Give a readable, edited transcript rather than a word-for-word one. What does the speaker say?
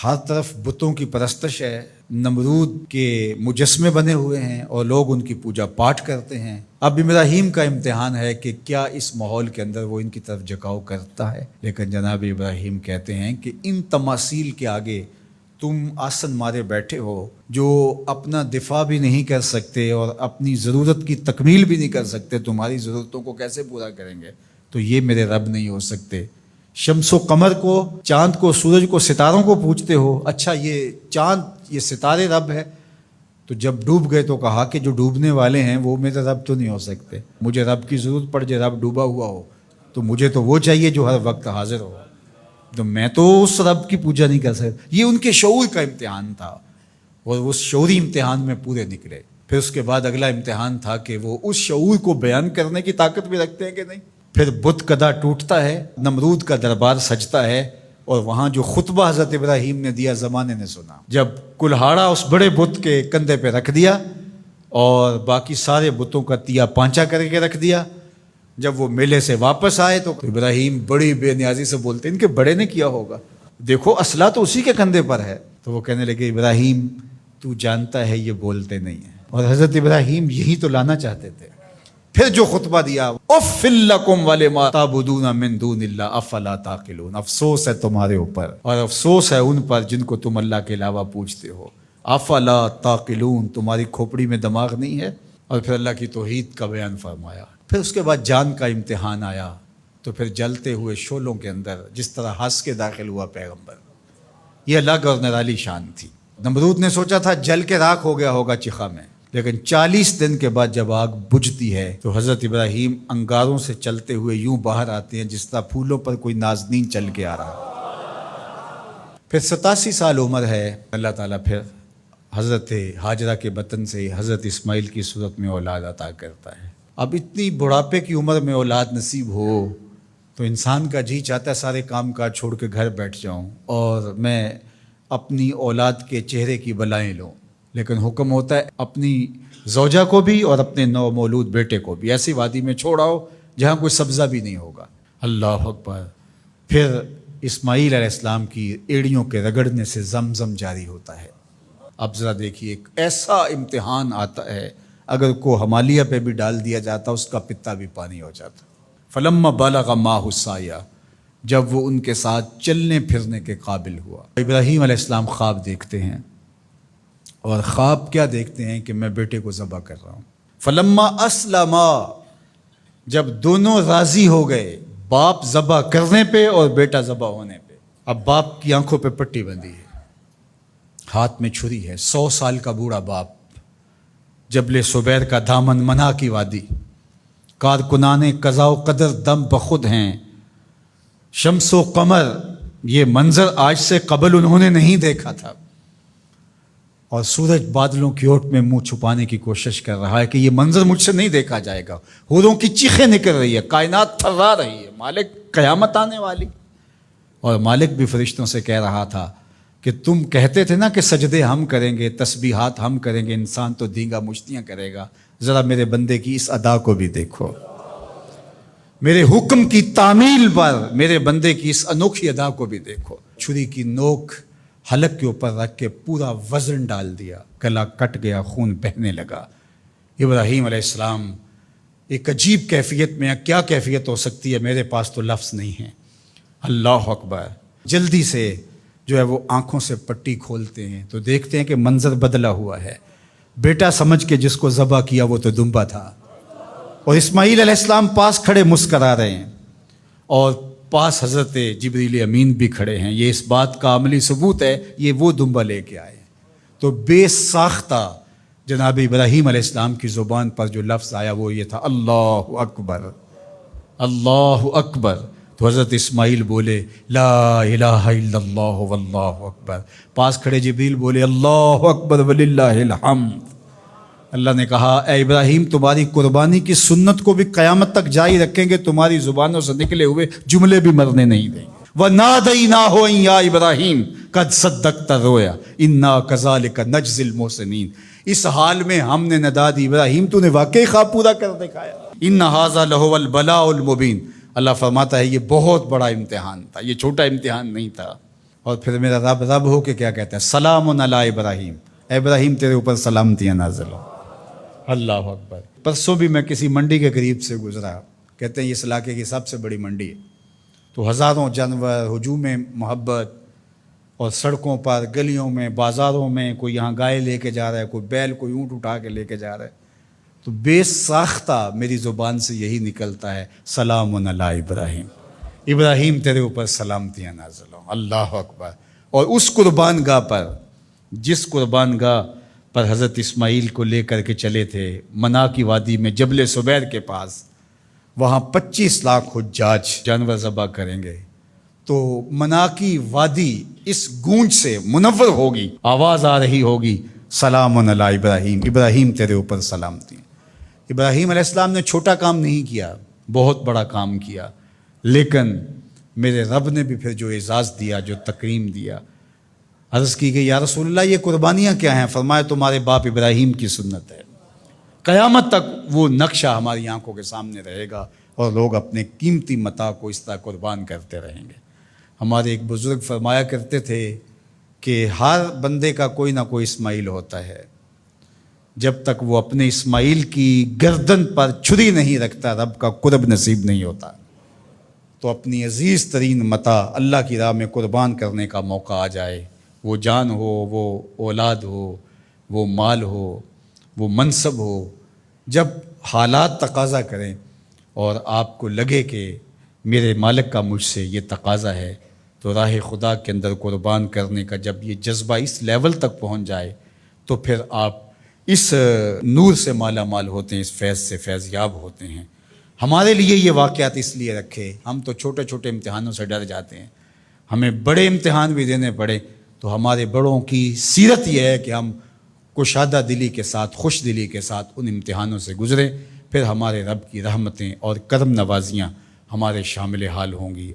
ہر طرف بتوں کی پرستش ہے، نمرود کے مجسمے بنے ہوئے ہیں اور لوگ ان کی پوجا پاٹ کرتے ہیں۔ اب ابراہیم کا امتحان ہے کہ کیا اس ماحول کے اندر وہ ان کی طرف جھکاؤ کرتا ہے، لیکن جناب ابراہیم کہتے ہیں کہ ان تماثیل کے آگے تم آسن مارے بیٹھے ہو، جو اپنا دفاع بھی نہیں کر سکتے اور اپنی ضرورت کی تکمیل بھی نہیں کر سکتے، تمہاری ضرورتوں کو کیسے پورا کریں گے؟ تو یہ میرے رب نہیں ہو سکتے۔ شمس و قمر کو، چاند کو، سورج کو، ستاروں کو پوجتے ہو، اچھا یہ چاند یہ ستارے رب ہے؟ تو جب ڈوب گئے تو کہا کہ جو ڈوبنے والے ہیں وہ میرے رب تو نہیں ہو سکتے، مجھے رب کی ضرورت پڑ جائے، رب ڈوبا ہوا ہو تو مجھے تو وہ چاہیے جو ہر وقت حاضر ہو، تو میں تو اس رب کی پوجا نہیں کر سکتا۔ یہ ان کے شعور کا امتحان تھا اور اس شعوری امتحان میں پورے نکلے۔ پھر اس کے بعد اگلا امتحان تھا کہ وہ اس شعور کو بیان کرنے کی طاقت بھی رکھتے ہیں کہ نہیں۔ پھر بت کدا ٹوٹتا ہے، نمرود کا دربار سجتا ہے، اور وہاں جو خطبہ حضرت ابراہیم نے دیا زمانے نے سنا، جب کلہاڑا اس بڑے بت کے کندھے پہ رکھ دیا اور باقی سارے بتوں کا تیا پانچا کر کے رکھ دیا، جب وہ میلے سے واپس آئے تو ابراہیم بڑی بے نیازی سے بولتے، ان کے بڑے نے کیا ہوگا، دیکھو اسلحہ تو اسی کے کندھے پر ہے۔ تو وہ کہنے لگے ابراہیم تو جانتا ہے یہ بولتے نہیں ہیں، اور حضرت ابراہیم یہی تو لانا چاہتے تھے۔ پھر جو خطبہ دیا، اف لکم ولما تعبدون من دون اللہ افلا تعقلون، افسوس ہے تمہارے اوپر اور افسوس ہے ان پر جن کو تم اللہ کے علاوہ پوجتے ہو، افلا تعقلون، تمہاری کھوپڑی میں دماغ نہیں ہے۔ اور پھر اللہ کی توحید کا بیان فرمایا۔ پھر اس کے بعد جان کا امتحان آیا، تو پھر جلتے ہوئے شعلوں کے اندر جس طرح ہنس کے داخل ہوا پیغمبر، یہ الگ اور نرالی شان تھی۔ نمرود نے سوچا تھا جل کے راکھ ہو گیا ہوگا چخا میں، لیکن 40 دن کے بعد جب آگ بجھتی ہے تو حضرت ابراہیم انگاروں سے چلتے ہوئے یوں باہر آتے ہیں جس طرح پھولوں پر کوئی نازنین چل کے آ رہا۔ پھر 87 سال عمر ہے، اللہ تعالیٰ پھر حضرت ہاجرہ کے بطن سے حضرت اسماعیل کی صورت میں اولاد عطا کرتا ہے۔ اب اتنی بڑھاپے کی عمر میں اولاد نصیب ہو تو انسان کا جی چاہتا ہے سارے کام کاج چھوڑ کے گھر بیٹھ جاؤں اور میں اپنی اولاد کے چہرے کی بلائیں لوں، لیکن حکم ہوتا ہے اپنی زوجہ کو بھی اور اپنے نو مولود بیٹے کو بھی ایسی وادی میں چھوڑ آؤ جہاں کوئی سبزہ بھی نہیں ہوگا۔ اللہ اکبر۔ پھر اسماعیل علیہ السلام کی ایڑیوں کے رگڑنے سے زمزم جاری ہوتا ہے۔ اب ذرا دیکھیے، ایک ایسا امتحان آتا ہے، اگر کو ہمالیہ پہ بھی ڈال دیا جاتا اس کا پتا بھی پانی ہو جاتا۔ فلما بلغ معہ السعی، جب وہ ان کے ساتھ چلنے پھرنے کے قابل ہوا۔ ابراہیم علیہ السلام خواب دیکھتے ہیں، اور خواب کیا دیکھتے ہیں کہ میں بیٹے کو ذبح کر رہا ہوں۔ فلما اسلما، جب دونوں راضی ہو گئے، باپ ذبح کرنے پہ اور بیٹا ذبح ہونے پہ، اب باپ کی آنکھوں پہ پٹی بندھی ہے، ہاتھ میں چھری ہے، 100 سال کا بوڑھا باپ، جبل صبیر کا دامن منا کی وادی، کارکنان قضاء و قدر دم بخود ہیں، شمس و قمر، یہ منظر آج سے قبل انہوں نے نہیں دیکھا تھا، اور سورج بادلوں کی اوٹ میں منہ چھپانے کی کوشش کر رہا ہے کہ یہ منظر مجھ سے نہیں دیکھا جائے گا، حوروں کی چیخیں نکل رہی ہے، کائنات تھرا رہی ہے، مالک قیامت آنے والی۔ اور مالک بھی فرشتوں سے کہہ رہا تھا کہ تم کہتے تھے نا کہ سجدے ہم کریں گے، تسبیحات ہم کریں گے، انسان تو دینگا مشتیاں کرے گا، ذرا میرے بندے کی اس ادا کو بھی دیکھو، میرے حکم کی تعمیل پر میرے بندے کی اس انوکھی ادا کو بھی دیکھو۔ چھری کی نوک حلق کے اوپر رکھ کے پورا وزن ڈال دیا، گلا کٹ گیا، خون بہنے لگا۔ ابراہیم علیہ السلام ایک عجیب کیفیت میں، کیا کیفیت ہو سکتی ہے، میرے پاس تو لفظ نہیں ہے۔ اللہ اکبر۔ جلدی سے جو ہے وہ آنکھوں سے پٹی کھولتے ہیں تو دیکھتے ہیں کہ منظر بدلا ہوا ہے، بیٹا سمجھ کے جس کو ذبح کیا وہ تو دمبا تھا، اور اسماعیل علیہ السلام پاس کھڑے مسکرا رہے ہیں، اور پاس حضرت جبریل امین بھی کھڑے ہیں۔ یہ اس بات کا عملی ثبوت ہے یہ وہ دمبا لے کے آئے۔ تو بے ساختہ جناب ابراہیم علیہ السلام کی زبان پر جو لفظ آیا وہ یہ تھا، اللہ اکبر، اللہ اکبر۔ تو حضرت اسماعیل بولے لا الہ الا اللہ واللہ اکبر، پاس کھڑے جبریل بولے اللہ اکبر وللہ الحمد۔ اللہ نے کہا اے ابراہیم تمہاری قربانی کی سنت کو بھی قیامت تک جاری رکھیں گے، تمہاری زبانوں سے نکلے ہوئے جملے بھی مرنے نہیں دیں گے۔ وَنَادَيْنَاهُ أَن يَا إِبْرَاهِيمُ قَدْ صَدَّقْتَ الرُّؤْيَا إِنَّا كَذَلِكَ نَجْزِي الْمُحْسِنِينَ، اس حال میں ہم نے ندا دی ابراہیم تو نے واقعی خواب پورا کر دکھایا۔ إِنَّ هَذَا لَهُوَ الْبَلَاءُ الْمُبِينُ، اللہ فرماتا ہے یہ بہت بڑا امتحان تھا، یہ چھوٹا امتحان نہیں تھا۔ اور پھر میرا رب رب ہو کے کیا کہتا ہے؟ سلام علی ابراہیم، اے ابراہیم تیرے اوپر سلامتیاں نازل ہو۔ اللہ اکبر۔ پرسوں بھی میں کسی منڈی کے قریب سے گزرا، کہتے ہیں اس علاقے کی سب سے بڑی منڈی ہے، تو ہزاروں جانور، ہجوم محبت، اور سڑکوں پر، گلیوں میں، بازاروں میں کوئی یہاں گائے لے کے جا رہا ہے، کوئی بیل، کوئی اونٹ اٹھا کے لے کے جا رہا ہے، تو بے ساختہ میری زبان سے یہی نکلتا ہے، سلام علی ابراہیم، ابراہیم تیرے اوپر سلامتیاں نازل ہوں۔ اللہ اکبر۔ اور اس قربان گاہ پر، جس قربان گاہ پر حضرت اسماعیل کو لے کر کے چلے تھے، منا کی وادی میں جبل سبیر کے پاس، وہاں 25 لاکھ حجاج جانور ذبح کریں گے، تو منا کی وادی اس گونج سے منور ہوگی، آواز آ رہی ہوگی، سلام علی ابراہیم، ابراہیم تیرے اوپر سلامتی۔ ابراہیم علیہ السلام نے چھوٹا کام نہیں کیا، بہت بڑا کام کیا، لیکن میرے رب نے بھی پھر جو اعزاز دیا، جو تکریم دیا، عرض کی گئی یا رسول اللہ یہ قربانیاں کیا ہیں؟ فرمایا تمہارے باپ ابراہیم کی سنت ہے، قیامت تک وہ نقشہ ہماری آنکھوں کے سامنے رہے گا، اور لوگ اپنے قیمتی متاع کو اس طرح قربان کرتے رہیں گے۔ ہمارے ایک بزرگ فرمایا کرتے تھے کہ ہر بندے کا کوئی نہ کوئی اسماعیل ہوتا ہے، جب تک وہ اپنے اسماعیل کی گردن پر چھری نہیں رکھتا رب کا قرب نصیب نہیں ہوتا۔ تو اپنی عزیز ترین متاع اللہ کی راہ میں قربان کرنے کا موقع آ جائے، وہ جان ہو، وہ اولاد ہو، وہ مال ہو، وہ منصب ہو، جب حالات تقاضا کریں اور آپ کو لگے کہ میرے مالک کا مجھ سے یہ تقاضا ہے، تو راہ خدا کے اندر قربان کرنے کا جب یہ جذبہ اس لیول تک پہنچ جائے، تو پھر آپ اس نور سے مالا مال ہوتے ہیں، اس فیض سے فیض یاب ہوتے ہیں۔ ہمارے لیے یہ واقعات اس لیے رکھے، ہم تو چھوٹے چھوٹے امتحانوں سے ڈر جاتے ہیں، ہمیں بڑے امتحان بھی دینے پڑے تو ہمارے بڑوں کی سیرت یہ ہے کہ ہم کشادہ دلی کے ساتھ، خوش دلی کے ساتھ ان امتحانوں سے گزریں، پھر ہمارے رب کی رحمتیں اور کرم نوازیاں ہمارے شامل حال ہوں گی۔